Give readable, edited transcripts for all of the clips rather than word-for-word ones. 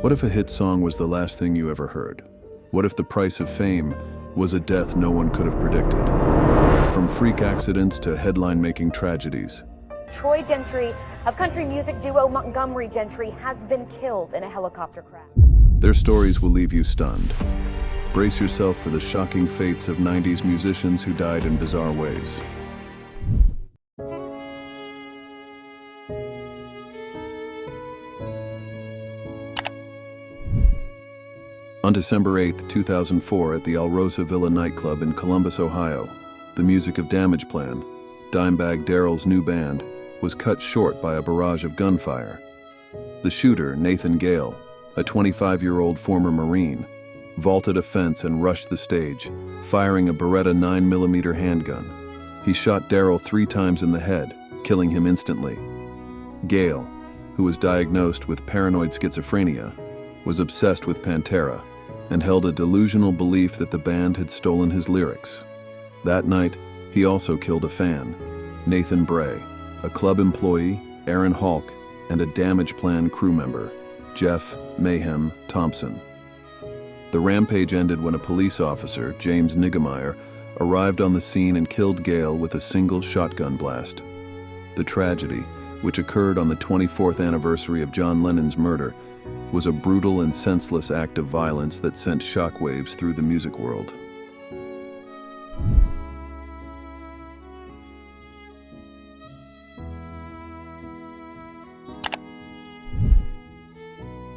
What if a hit song was the last thing you ever heard? What if the price of fame was a death no one could have predicted? From freak accidents to headline-making tragedies. Gentry of country music duo Montgomery Gentry has been killed in a helicopter crash. Their stories will leave you stunned. Brace yourself for the shocking fates of 90s musicians who died in bizarre ways. On December 8, 2004, at the Alrosa Villa nightclub in Columbus, Ohio, the music of Damageplan, Dimebag Darrell's new band, was cut short by a barrage of gunfire. The shooter, Nathan Gale, a 25-year-old former Marine, vaulted a fence and rushed the stage, firing a Beretta 9mm handgun. He shot Darrell 3 times in the head, killing him instantly. Gale, who was diagnosed with paranoid schizophrenia, was obsessed with Pantera and held a delusional belief that the band had stolen his lyrics. That night, he also killed a fan, Nathan Bray, a club employee, Aaron Halk, and a Damageplan crew member, Jeff Mayhem Thompson. The rampage ended when a police officer, James Niggemeyer, arrived on the scene and killed Gale with a single shotgun blast. The tragedy, which occurred on the 24th anniversary of John Lennon's murder, was a brutal and senseless act of violence that sent shockwaves through the music world.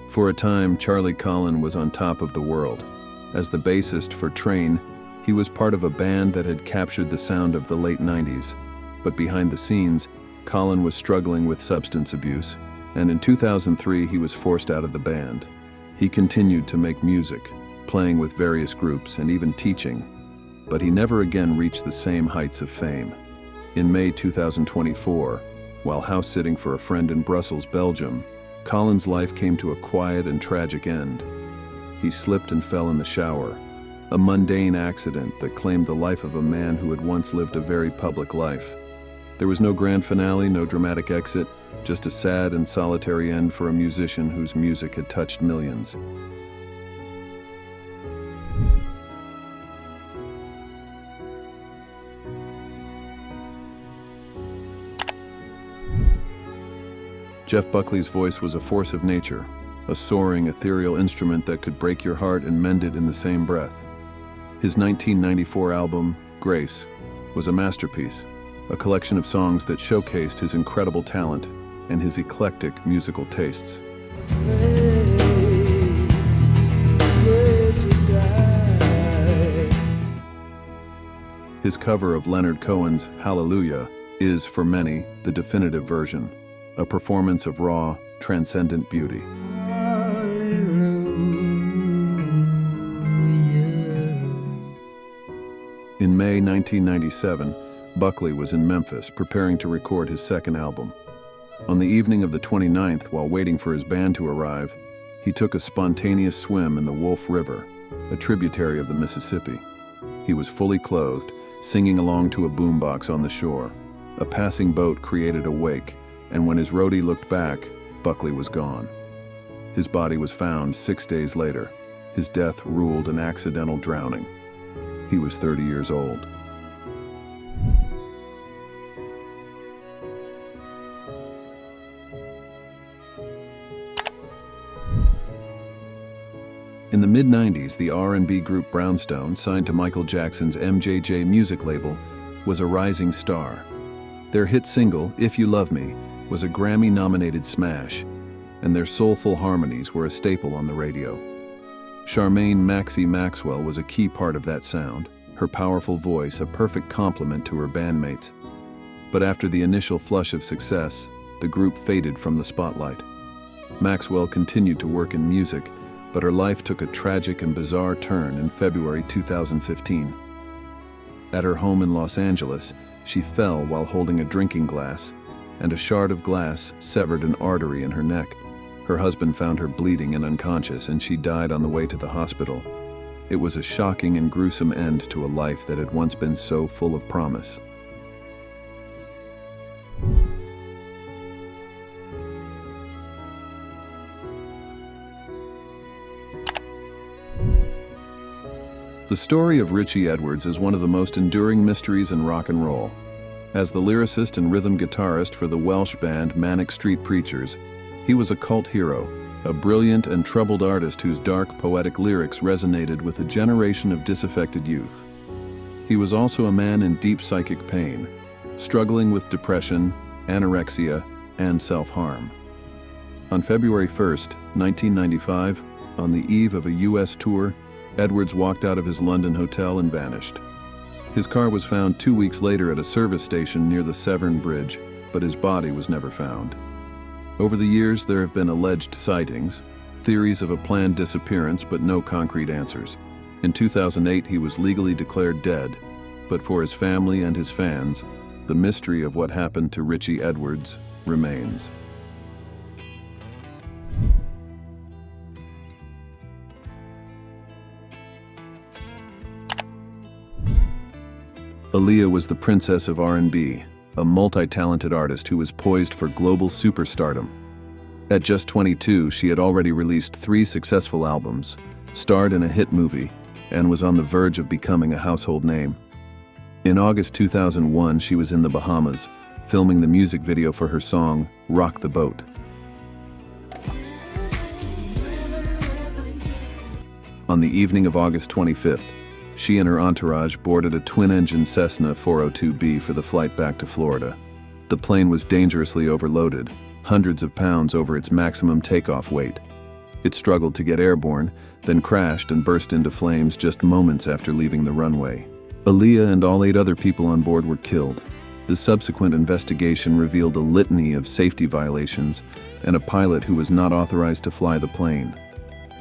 For a time, Colin was on top of the world. As the bassist for Train, he was part of a band that had captured the sound of the late 90s. But behind the scenes, Colin was struggling with substance abuse, and in 2003 he was forced out of the band. He continued to make music, playing with various groups and even teaching, but he never again reached the same heights of fame. In May 2024, while house-sitting for a friend in Brussels, Belgium, Colin's life came to a quiet and tragic end. He slipped and fell in the shower, a mundane accident that claimed the life of a man who had once lived a very public life. There was no grand finale, no dramatic exit, just a sad and solitary end for a musician whose music had touched millions. Jeff Buckley's voice was a force of nature, a soaring, ethereal instrument that could break your heart and mend it in the same breath. His 1994 album, Grace, was a masterpiece, a collection of songs that showcased his incredible talent and his eclectic musical tastes. His cover of Leonard Cohen's Hallelujah is, for many, the definitive version, a performance of raw, transcendent beauty. In May 1997, Buckley was in Memphis preparing to record his second album. On the evening of the 29th, while waiting for his band to arrive, he took a spontaneous swim in the Wolf River, a tributary of the Mississippi. He was fully clothed, singing along to a boombox on the shore. A passing boat created a wake, and when his roadie looked back, Buckley was gone. His body was found 6 days later. His death ruled an accidental drowning. He was 30 years old. In the mid-90s, the R&B group Brownstone, signed to Michael Jackson's MJJ music label, was a rising star. Their hit single, If You Love Me, was a Grammy-nominated smash, and their soulful harmonies were a staple on the radio. Charmayne Maxwell was a key part of that sound, her powerful voice a perfect complement to her bandmates. But after the initial flush of success, the group faded from the spotlight. Maxwell continued to work in music, but her life took a tragic and bizarre turn in February 2015. At her home in Los Angeles, she fell while holding a drinking glass, and a shard of glass severed an artery in her neck. Her husband found her bleeding and unconscious, and she died on the way to the hospital. It was a shocking and gruesome end to a life that had once been so full of promise. The story of Richey Edwards is one of the most enduring mysteries in rock and roll. As the lyricist and rhythm guitarist for the Welsh band Manic Street Preachers, he was a cult hero, a brilliant and troubled artist whose dark, poetic lyrics resonated with a generation of disaffected youth. He was also a man in deep psychic pain, struggling with depression, anorexia, and self-harm. On February 1st, 1995, on the eve of a U.S. tour, Edwards walked out of his London hotel and vanished. His car was found 2 weeks later at a service station near the Severn Bridge, but his body was never found. Over the years, there have been alleged sightings, theories of a planned disappearance, but no concrete answers. In 2008, he was legally declared dead, but for his family and his fans, the mystery of what happened to Richey Edwards remains. Aaliyah was the princess of R&B, a multi-talented artist who was poised for global superstardom. At just 22, she had already released 3 successful albums, starred in a hit movie, and was on the verge of becoming a household name. In August 2001, she was in the Bahamas, filming the music video for her song, Rock the Boat. On the evening of August 25th, she and her entourage boarded a twin-engine Cessna 402B for the flight back to Florida. The plane was dangerously overloaded, hundreds of pounds over its maximum takeoff weight. It struggled to get airborne, then crashed and burst into flames just moments after leaving the runway. Aaliyah and all 8 other people on board were killed. The subsequent investigation revealed a litany of safety violations and a pilot who was not authorized to fly the plane.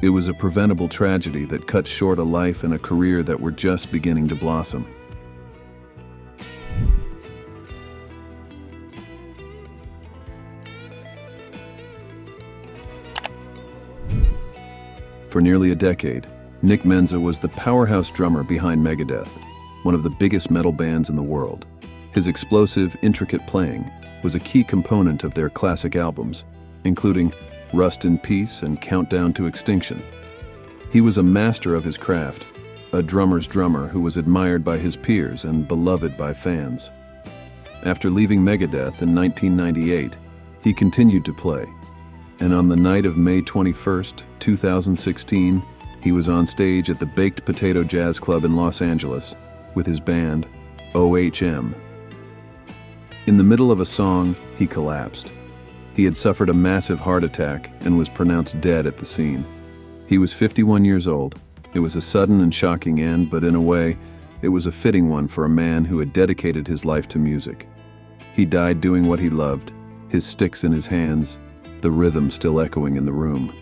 It was a preventable tragedy that cut short a life and a career that were just beginning to blossom. For nearly a decade, Nick Menza was the powerhouse drummer behind Megadeth, one of the biggest metal bands in the world. His explosive, intricate playing was a key component of their classic albums, including Rust in Peace and Countdown to Extinction. He was a master of his craft, a drummer's drummer who was admired by his peers and beloved by fans. After leaving Megadeth in 1998, he continued to play, and on the night of May 21st, 2016, he was on stage at the Baked Potato Jazz Club in Los Angeles with his band, OHM. In the middle of a song, he collapsed. He had suffered a massive heart attack and was pronounced dead at the scene. He was 51 years old. It was a sudden and shocking end, but in a way, it was a fitting one for a man who had dedicated his life to music. He died doing what he loved, his sticks in his hands, the rhythm still echoing in the room.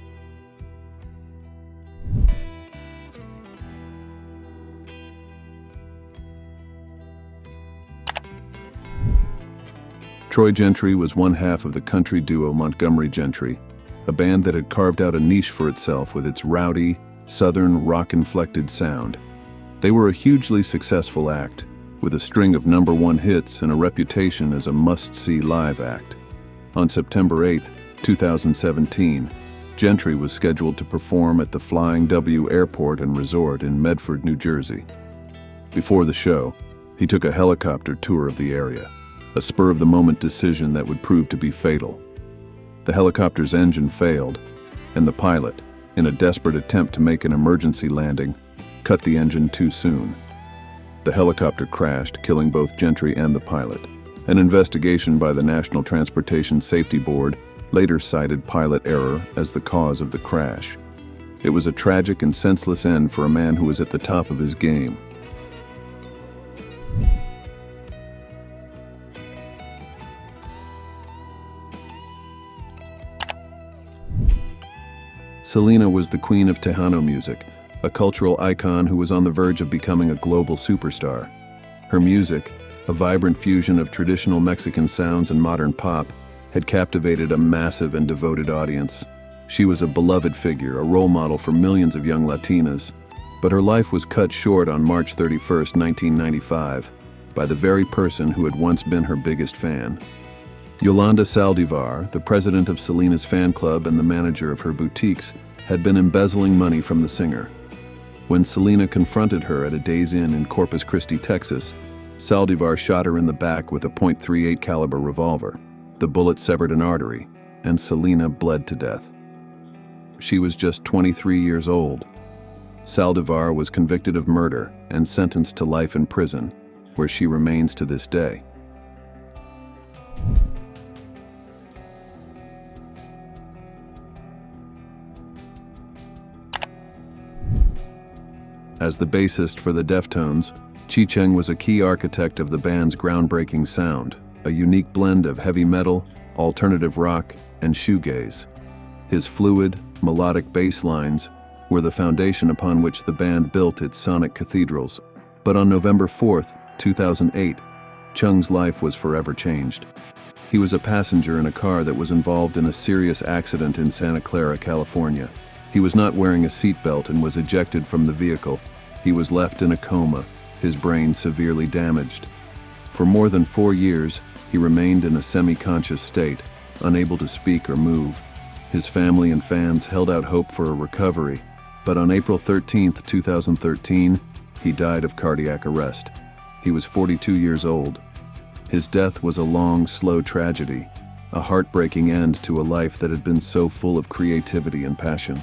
Troy Gentry was one half of the country duo Montgomery Gentry, a band that had carved out a niche for itself with its rowdy, southern, rock-inflected sound. They were a hugely successful act, with a string of #1 hits and a reputation as a must-see live act. On September 8, 2017, Gentry was scheduled to perform at the Flying W Airport and Resort in Medford, New Jersey. Before the show, he took a helicopter tour of the area, a spur-of-the-moment decision that would prove to be fatal. The helicopter's engine failed, and the pilot, in a desperate attempt to make an emergency landing, cut the engine too soon. The helicopter crashed, killing both Gentry and the pilot. An investigation by the National Transportation Safety Board later cited pilot error as the cause of the crash. It was a tragic and senseless end for a man who was at the top of his game. Selena was the queen of Tejano music, a cultural icon who was on the verge of becoming a global superstar. Her music, a vibrant fusion of traditional Mexican sounds and modern pop, had captivated a massive and devoted audience. She was a beloved figure, a role model for millions of young Latinas, but her life was cut short on March 31, 1995, by the very person who had once been her biggest fan. Yolanda Saldivar, the president of Selena's fan club and the manager of her boutiques, had been embezzling money from the singer. When Selena confronted her at a Days Inn in Corpus Christi, Texas, Saldivar shot her in the back with a .38 caliber revolver. The bullet severed an artery, and Selena bled to death. She was just 23 years old. Saldivar was convicted of murder and sentenced to life in prison, where she remains to this day. As the bassist for the Deftones, Cheng was a key architect of the band's groundbreaking sound, a unique blend of heavy metal, alternative rock, and shoegaze. His fluid, melodic bass lines were the foundation upon which the band built its sonic cathedrals. But on November 4, 2008, Cheng's life was forever changed. He was a passenger in a car that was involved in a serious accident in Santa Clara, California. He was not wearing a seatbelt and was ejected from the vehicle. He was left in a coma, his brain severely damaged. For more than 4 years, he remained in a semi-conscious state, unable to speak or move. His family and fans held out hope for a recovery, but on April 13, 2013, he died of cardiac arrest. He was 42 years old. His death was a long, slow tragedy, a heartbreaking end to a life that had been so full of creativity and passion.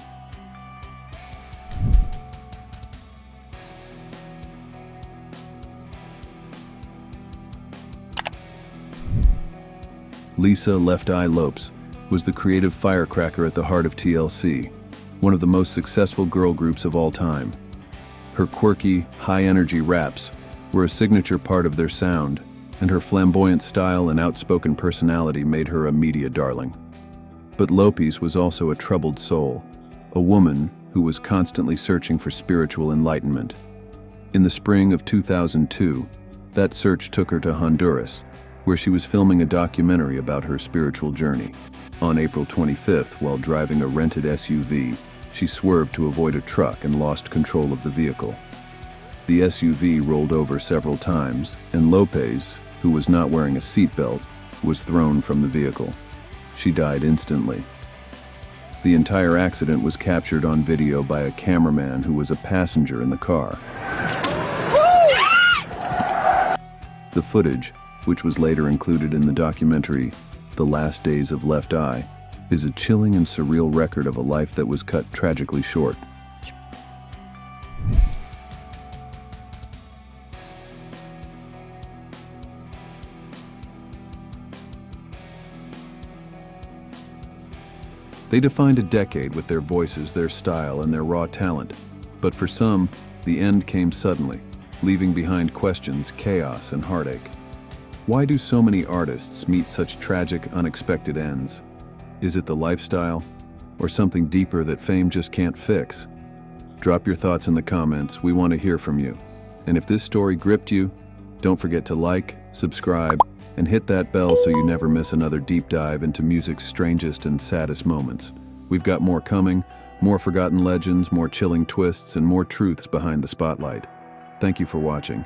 Lisa Left Eye Lopes was the creative firecracker at the heart of TLC, one of the most successful girl groups of all time. Her quirky, high-energy raps were a signature part of their sound, and her flamboyant style and outspoken personality made her a media darling. But Lopes was also a troubled soul, a woman who was constantly searching for spiritual enlightenment. In the spring of 2002, that search took her to Honduras, where she was filming a documentary about her spiritual journey. On April 25th, while driving a rented SUV, she swerved to avoid a truck and lost control of the vehicle. The SUV rolled over several times, and Lopes, who was not wearing a seatbelt, was thrown from the vehicle. She died instantly. The entire accident was captured on video by a cameraman who was a passenger in the car. The footage, which was later included in the documentary The Last Days of Left Eye, is a chilling and surreal record of a life that was cut tragically short. They defined a decade with their voices, their style, and their raw talent. But for some, the end came suddenly, leaving behind questions, chaos, and heartache. Why do so many artists meet such tragic, unexpected ends? Is it the lifestyle, or something deeper that fame just can't fix? Drop your thoughts in the comments. We want to hear from you. And if this story gripped you, don't forget to like, subscribe, and hit that bell so you never miss another deep dive into music's strangest and saddest moments. We've got more coming, more forgotten legends, more chilling twists, and more truths behind the spotlight. Thank you for watching.